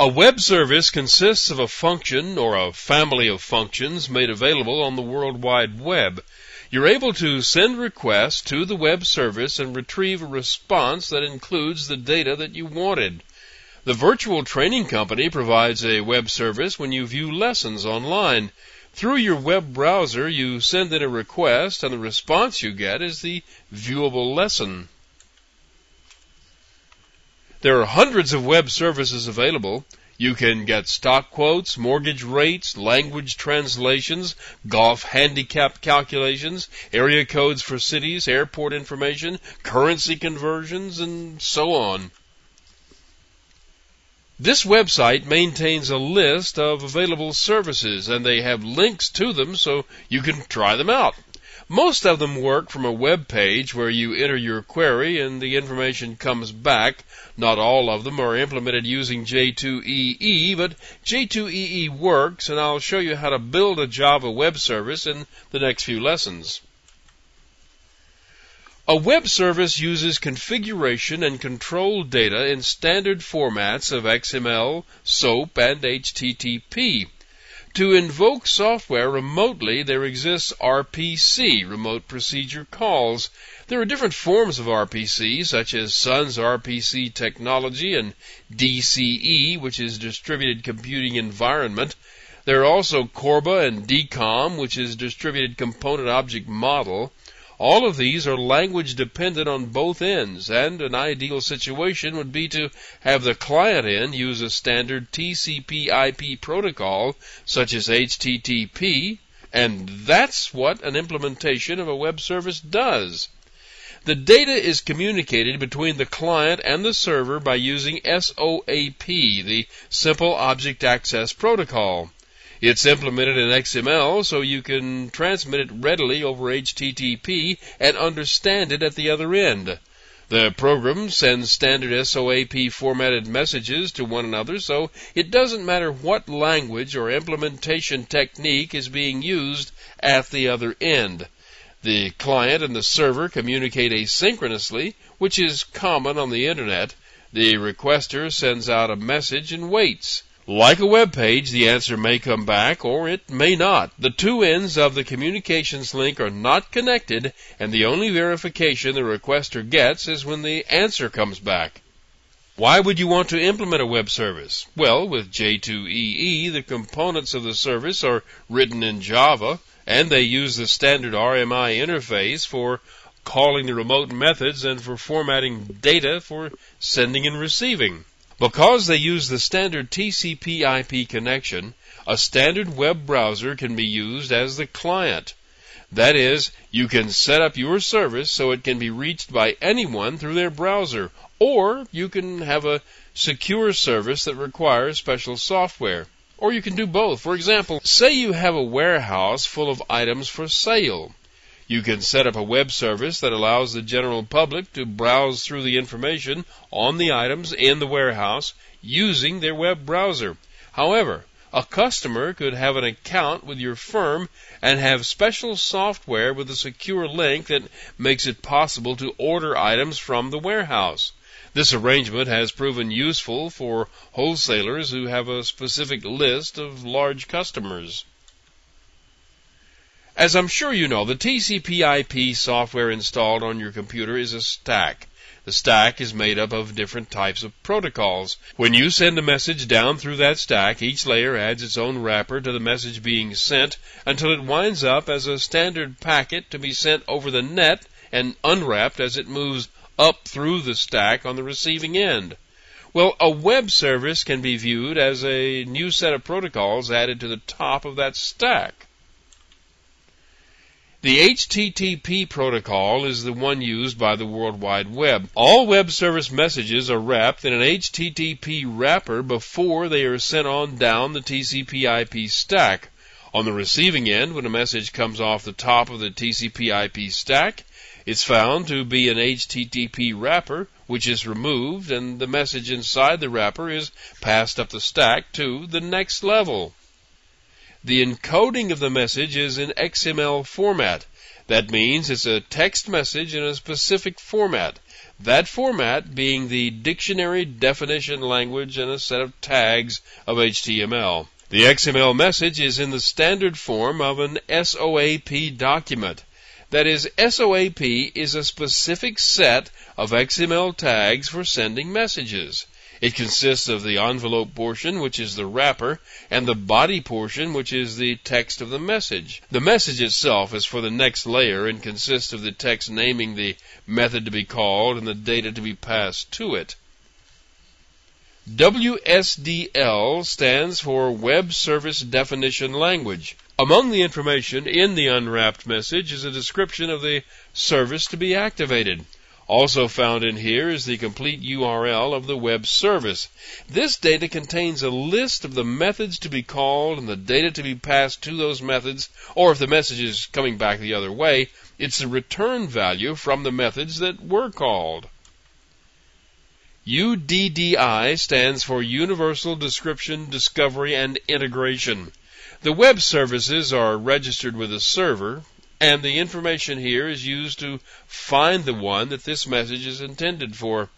A web service consists of a function or a family of functions made available on the World Wide Web. You're able to send requests to the web service and retrieve a response that includes the data that you wanted. The virtual training company provides a web service when you view lessons online. Through your web browser, you send in a request, and the response you get is the viewable lesson. There are hundreds of web services available. You can get stock quotes, mortgage rates, language translations, golf handicap calculations, area codes for cities, airport information, currency conversions, and so on. This website maintains a list of available services, and they have links to them so you can try them out. Most of them work from a web page where you enter your query and the information comes back. Not all of them are implemented using J2EE, but J2EE works, and I'll show you how to build a Java web service in the next few lessons. A web service uses configuration and control data in standard formats of XML, SOAP, and HTTP. To invoke software remotely, there exists RPC, Remote Procedure Calls. There are different forms of RPC, such as Sun's RPC technology and DCE, which is Distributed Computing Environment. There are also Corba and DCOM, which is Distributed Component Object Model. All of these are language dependent on both ends, and an ideal situation would be to have the client end use a standard TCP/IP protocol such as HTTP, and that's what an implementation of a web service does. The data is communicated between the client and the server by using SOAP, the Simple Object Access Protocol. It's implemented in XML so you can transmit it readily over HTTP and understand it at the other end. The program sends standard SOAP formatted messages to one another, so it doesn't matter what language or implementation technique is being used at the other end. The client and the server communicate asynchronously, which is common on the Internet. The requester sends out a message and waits. Like a web page, the answer may come back or it may not. The two ends of the communications link are not connected, and the only verification the requester gets is when the answer comes back. Why would you want to implement a web service? Well, with J2EE, the components of the service are written in Java, and they use the standard RMI interface for calling the remote methods and for formatting data for sending and receiving. Because they use the standard TCP/IP connection, a standard web browser can be used as the client. That is, you can set up your service so it can be reached by anyone through their browser, or you can have a secure service that requires special software. Or you can do both. For example, say you have a warehouse full of items for sale. You can set up a web service that allows the general public to browse through the information on the items in the warehouse using their web browser. However, a customer could have an account with your firm and have special software with a secure link that makes it possible to order items from the warehouse. This arrangement has proven useful for wholesalers who have a specific list of large customers. As I'm sure you know, the TCP/IP software installed on your computer is a stack. The stack is made up of different types of protocols. When you send a message down through that stack, each layer adds its own wrapper to the message being sent until it winds up as a standard packet to be sent over the net and unwrapped as it moves up through the stack on the receiving end. Well, a web service can be viewed as a new set of protocols added to the top of that stack. The HTTP protocol is the one used by the World Wide Web. All web service messages are wrapped in an HTTP wrapper before they are sent on down the TCP/IP stack. On the receiving end, when a message comes off the top of the TCP/IP stack, it's found to be an HTTP wrapper, which is removed, and the message inside the wrapper is passed up the stack to the next level. The encoding of the message is in XML format. That means it's a text message in a specific format. That format being the dictionary definition language and a set of tags of HTML. The XML message is in the standard form of an SOAP document. That is, SOAP is a specific set of XML tags for sending messages. It consists of the envelope portion, which is the wrapper, and the body portion, which is the text of the message. The message itself is for the next layer and consists of the text naming the method to be called and the data to be passed to it. WSDL stands for Web Service Definition Language. Among the information in the unwrapped message is a description of the service to be activated. Also found in here is the complete URL of the web service. This data contains a list of the methods to be called and the data to be passed to those methods, or if the message is coming back the other way, it's the return value from the methods that were called. UDDI stands for Universal Description, Discovery, and Integration. The web services are registered with a server, and the information here is used to find the one that this message is intended for.